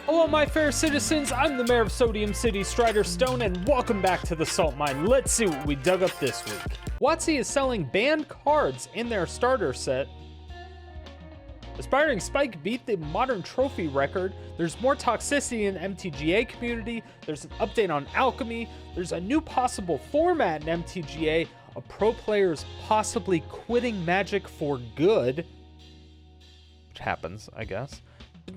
Hello, my fair citizens. I'm the mayor of Sodium City, Strider Stone, and welcome back to the Salt Mine. Let's see what we dug up this week. WotC is selling banned cards in their starter set. Aspiring Spike beat the modern trophy record. There's more toxicity in the MTGA community. There's an update on alchemy. There's a new possible format in MTGA. A pro player is possibly quitting Magic for good. Which happens, I guess.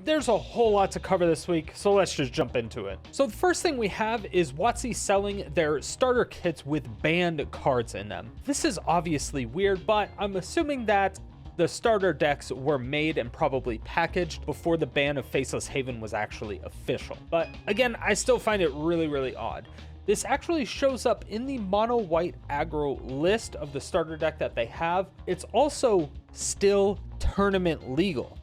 There's a whole lot to cover this week, so let's just jump into it. So the first thing we have is WotC selling their starter kits with banned cards in them. This is obviously weird, but I'm assuming that the starter decks were made and probably packaged before the ban of Faceless Haven was actually official. But again, I still find it really odd. This actually shows up in the mono white aggro list of the starter deck that they have. It's also still tournament legal.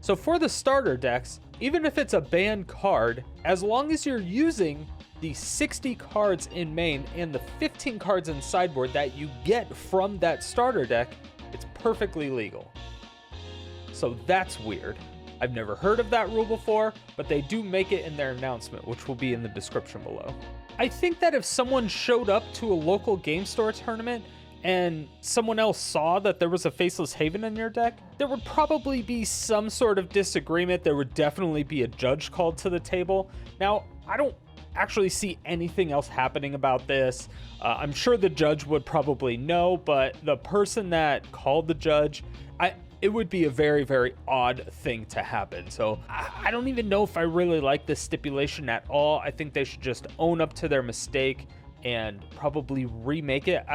So for the starter decks, even if it's a banned card, as long as you're using the 60 cards in main and the 15 cards in sideboard that you get from that starter deck, it's perfectly legal. So that's weird. I've never heard of that rule before, but they do make it in their announcement, which will be in the description below. I think that if someone showed up to a local game store tournament and someone else saw that there was a Faceless Haven in your deck, there would probably be some sort of disagreement. There would definitely be a judge called to the table. Now, I don't actually see anything else happening about this. I'm sure the judge would probably know, but the person that called the judge, it would be a very odd thing to happen. So I don't even know if I really like this stipulation at all. I think they should just own up to their mistake and probably remake it.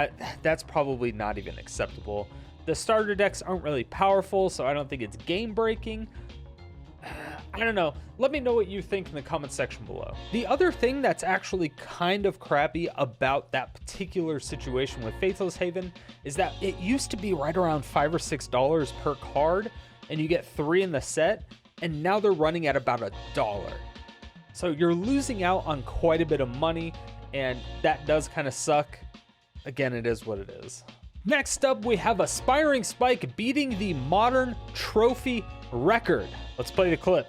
That's probably not even acceptable. The starter decks aren't really powerful, so I don't think it's game breaking. I don't know. Let me know what you think in the comment section below. The other thing that's actually kind of crappy about that particular situation with Faceless Haven is that it used to be right around $5 or $6 per card, and you get 3 in the set, and now they're running at about $1. So you're losing out on quite a bit of money, and that does kind of suck. Again, it is what it is. Next up, we have Aspiring Spike beating the modern trophy record. Let's play the clip.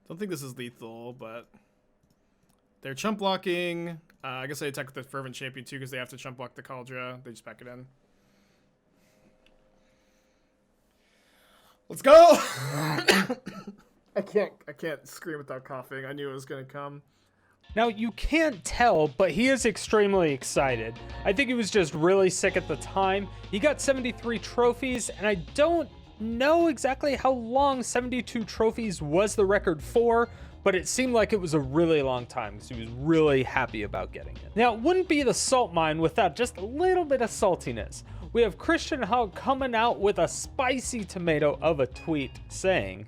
Don't think this is lethal, but they're chump blocking. I guess they attack with the Fervent Champion too because they have to chump block the Kaldra. They just pack it in. Let's go! I can't scream without coughing. I knew it was gonna come. Now, you can't tell, but he is extremely excited. I think he was just really sick at the time. He got 73 trophies, and I don't know exactly how long 72 trophies was the record for, but it seemed like it was a really long time, so he was really happy about getting it. Now, it wouldn't be the Salt Mine without just a little bit of saltiness. We have Christian Hogg coming out with a spicy tomato of a tweet saying,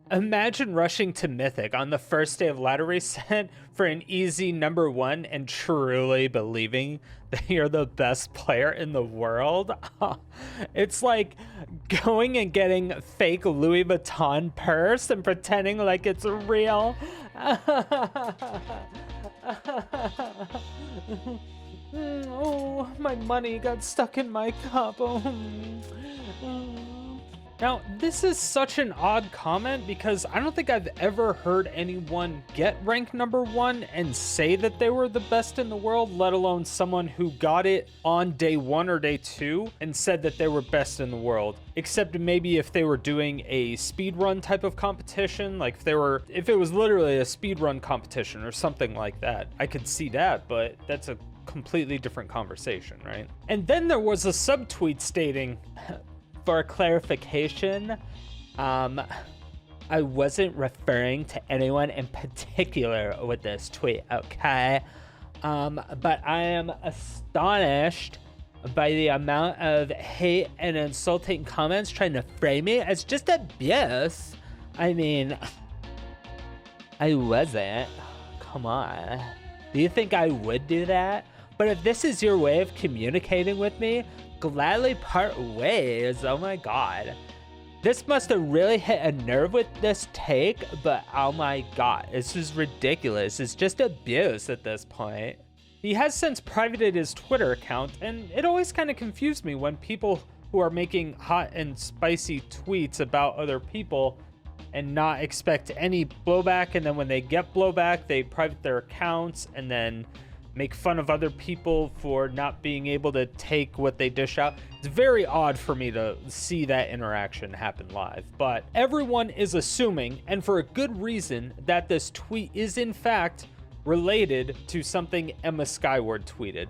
imagine rushing to Mythic on the first day of ladder reset for an easy #1 and truly believing that you're the best player in the world. It's like going and getting fake Louis Vuitton purse and pretending like it's real. Oh, my money got stuck in my cup. Now, this is such an odd comment because I don't think I've ever heard anyone get rank #1 and say that they were the best in the world, let alone someone who got it on day 1 or day 2 and said that they were best in the world. Except maybe if they were doing a speedrun type of competition, like if it was literally a speedrun competition or something like that, I could see that, but that's a completely different conversation, right? And then there was a subtweet stating, for clarification, I wasn't referring to anyone in particular with this tweet, okay? But I am astonished by the amount of hate and insulting comments trying to frame me as just abuse. I mean, I wasn't. Come on. Do you think I would do that? But if this is your way of communicating with me, gladly part ways. Oh my god. This must have really hit a nerve with this take, but oh my god, this is ridiculous. It's just abuse at this point. He has since privated his Twitter account, and it always kind of confused me when people who are making hot and spicy tweets about other people and not expect any blowback, and then when they get blowback, they private their accounts and then make fun of other people for not being able to take what they dish out. It's very odd for me to see that interaction happen live, but everyone is assuming, and for a good reason, that this tweet is in fact related to something Emma Skyward tweeted.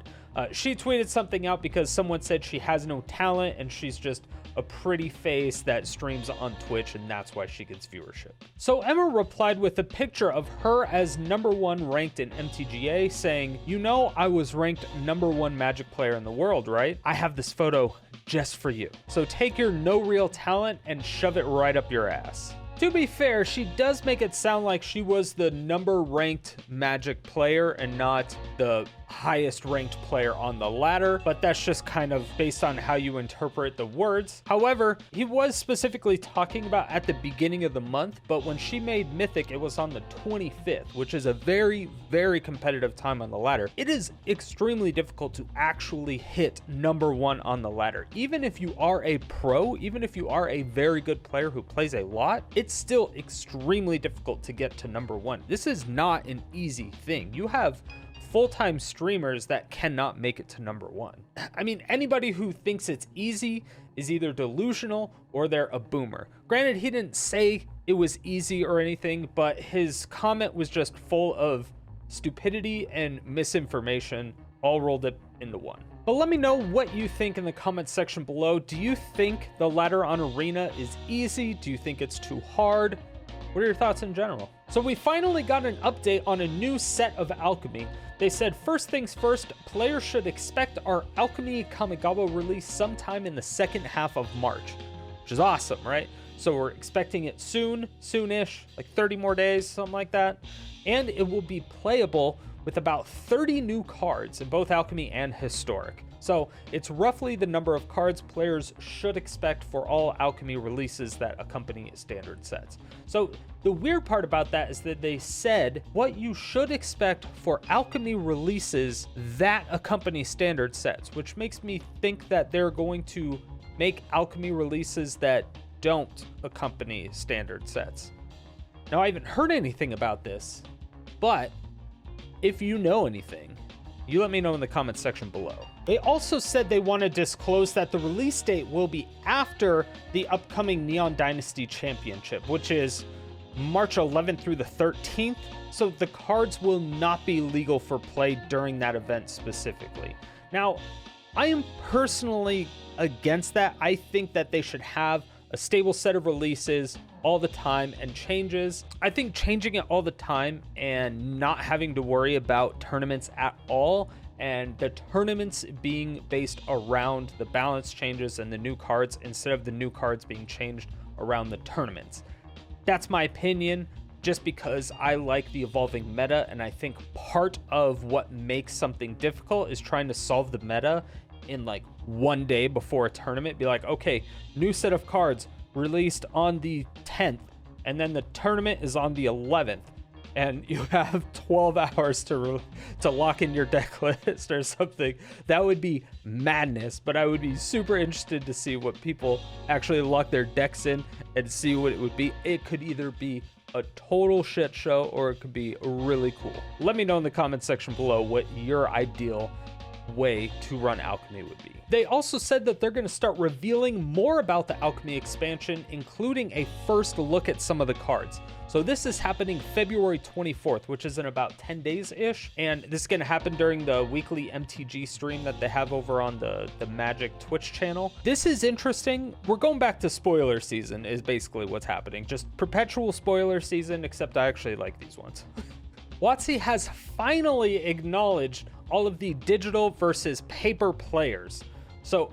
She tweeted something out because someone said she has no talent and she's just a pretty face that streams on Twitch, and that's why she gets viewership. So Emma replied with a picture of her as #1 ranked in MTGA, saying, "You know, I was ranked #1 Magic player in the world, right? I have this photo just for you. So take your no real talent and shove it right up your ass." To be fair, she does make it sound like she was the #ranked Magic player and not the highest ranked player on the ladder, but that's just kind of based on how you interpret the words. However, he was specifically talking about at the beginning of the month, but when she made Mythic, it was on the 25th, which is a very, very competitive time on the ladder. It is extremely difficult to actually hit #1 on the ladder. Even if you are a pro, even if you are a very good player who plays a lot, it's still extremely difficult to get to #1. This is not an easy thing. You have full-time streamers that cannot make it to #1. I mean, anybody who thinks it's easy is either delusional or they're a boomer. Granted, he didn't say it was easy or anything, but his comment was just full of stupidity and misinformation all rolled up into one. But let me know what you think in the comments section below. Do you think the ladder on Arena is easy? Do you think it's too hard? What are your thoughts in general? So we finally got an update on a new set of Alchemy. They said, first things first, players should expect our Alchemy Kamigawa release sometime in the second half of March, which is awesome, right? So we're expecting it soonish, like 30 more days, something like that. And it will be playable with about 30 new cards in both Alchemy and Historic. So it's roughly the number of cards players should expect for all Alchemy releases that accompany standard sets. So the weird part about that is that they said what you should expect for Alchemy releases that accompany standard sets, which makes me think that they're going to make Alchemy releases that don't accompany standard sets. Now, I haven't heard anything about this, but if you know anything, you let me know in the comments section below. They also said they want to disclose that the release date will be after the upcoming Neon Dynasty Championship, which is March 11th through the 13th. So the cards will not be legal for play during that event specifically. Now, I am personally against that. I think that they should have a stable set of releases all the time and changes. I think changing it all the time and not having to worry about tournaments at all, and the tournaments being based around the balance changes and the new cards instead of the new cards being changed around the tournaments. That's my opinion, just because I like the evolving meta, and I think part of what makes something difficult is trying to solve the meta in like one day before a tournament. Be like, okay, new set of cards released on the 10th, and then the tournament is on the 11th, and you have 12 hours to lock in your deck list or something. That would be madness, but I would be super interested to see what people actually lock their decks in and see what it would be. It could either be a total shit show or it could be really cool. Let me know in the comments section below what your ideal way to run Alchemy would be. They also said that they're going to start revealing more about the Alchemy expansion, including a first look at some of the cards. So this is happening February 24th, which is in about 10 days-ish, and this is going to happen during the weekly MTG stream that they have over on the Magic Twitch channel. This is interesting. We're going back to spoiler season is basically what's happening. Just perpetual spoiler season, except I actually like these ones. WotC has finally acknowledged all of the digital versus paper players. So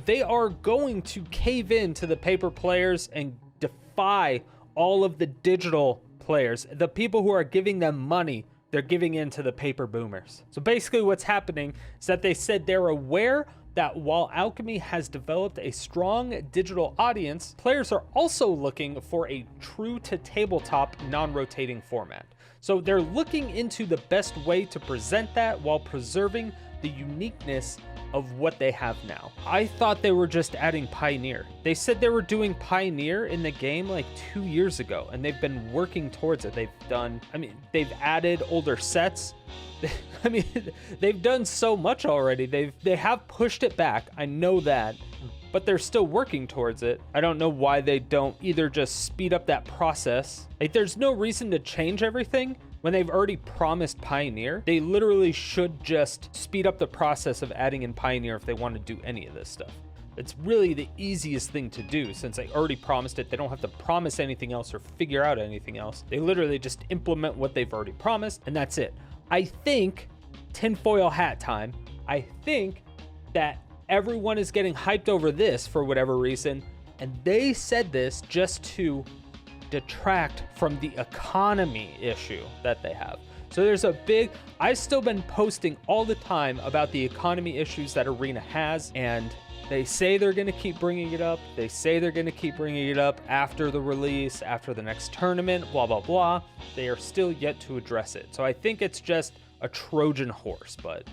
they are going to cave in to the paper players and defy all of the digital players. The people who are giving them money, they're giving in to the paper boomers. So basically what's happening is that they said they're aware that while Alchemy has developed a strong digital audience, players are also looking for a true to tabletop non-rotating format. So they're looking into the best way to present that while preserving the uniqueness of what they have now. I thought they were just adding Pioneer. They said they were doing Pioneer in the game like 2 years ago, and they've been working towards it. They've added older sets. They've done so much already. They have pushed it back. I know that, but they're still working towards it. I don't know why they don't either just speed up that process. Like, there's no reason to change everything when they've already promised Pioneer. They literally should just speed up the process of adding in Pioneer if they want to do any of this stuff. It's really the easiest thing to do since they already promised it. They don't have to promise anything else or figure out anything else. They literally just implement what they've already promised, and that's it. I think, tinfoil hat time, I think that everyone is getting hyped over this for whatever reason, and they said this just to detract from the economy issue that they have. So there's I've still been posting all the time about the economy issues that Arena has, and they say they're going to keep bringing it up. They say they're going to keep bringing it up after the release, after the next tournament, blah, blah, blah. They are still yet to address it. So I think it's just a Trojan horse, but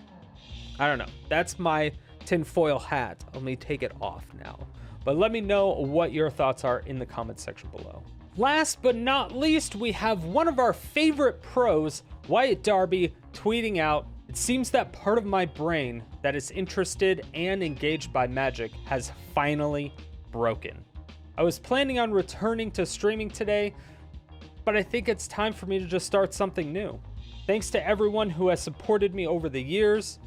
I don't know. That's my tinfoil hat. Let me take it off now. But let me know what your thoughts are in the comment section below. Last but not least, we have one of our favorite pros, Wyatt Darby, tweeting out, "It seems that part of my brain that is interested and engaged by Magic has finally broken. I was planning on returning to streaming today, but I think it's time for me to just start something new. Thanks to everyone who has supported me over the years.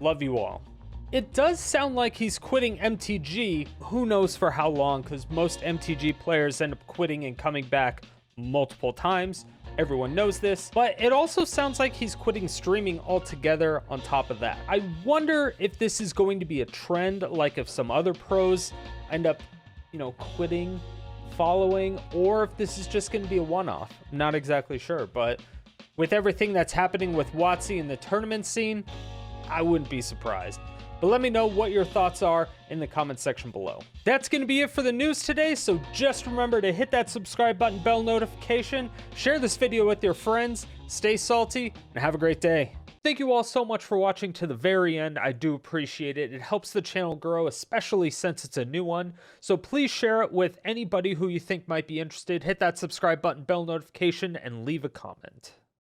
Love you all." It does sound like he's quitting MTG. Who knows for how long, because most MTG players end up quitting and coming back multiple times. Everyone knows this, but it also sounds like he's quitting streaming altogether on top of that. I wonder if this is going to be a trend, like if some other pros end up, quitting, following, or if this is just going to be a one-off. I'm not exactly sure, but with everything that's happening with WotC in the tournament scene, I wouldn't be surprised. But let me know what your thoughts are in the comment section below. That's going to be it for the news today, so just remember to hit that subscribe button, bell notification, share this video with your friends, stay salty, and have a great day. Thank you all so much for watching to the very end. I do appreciate it. It helps the channel grow, especially since it's a new one. So please share it with anybody who you think might be interested. Hit that subscribe button, bell notification, and leave a comment.